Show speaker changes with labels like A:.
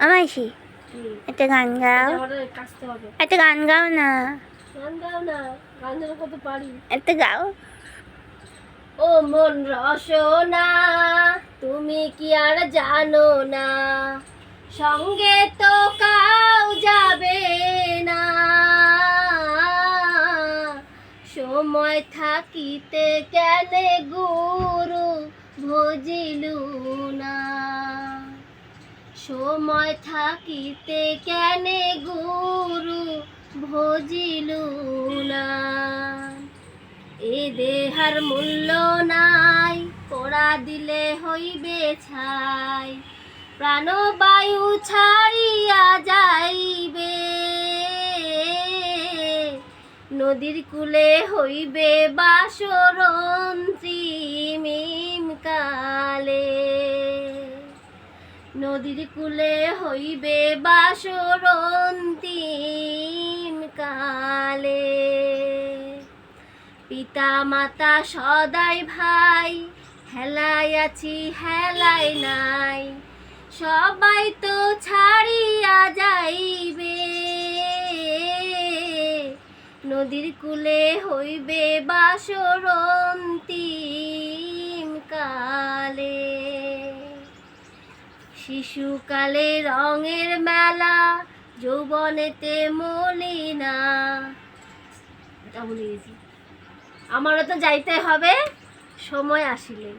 A: আমাইছি একটা গান গাও, একটা গান গাও না, একটা গাও।
B: ও মন রসনা তুমি কি আর জানো না, সঙ্গে তো কাউ যাবে না, সময় থাকিতে কেনে গুরু ভজিলু না, সময় থাকিতে কেনে গুরু ভজিলু না। এ দেহার মূল্য নাই, পোড়া দিলে হইবে ছাই, প্রাণবায়ু ছাড়িয়া যাইবে, নদীর কূলে হইবে বাসর অন্তিম কালে, নদীর কূলে হইবে বাসর অন্তিম কালে। পিতা মাতা সদাই ভাই, হেলায় আছি হেলায় নাই, সবাই তো ছাড়িয়া যাইবে, নদীর কূলে হইবে বাসর অন্তিম কালে। শিশুকালে রঙের মেলা, যৌবনেতে মলিনা। আমারও তো যাইতে হবে সময় আসিলে।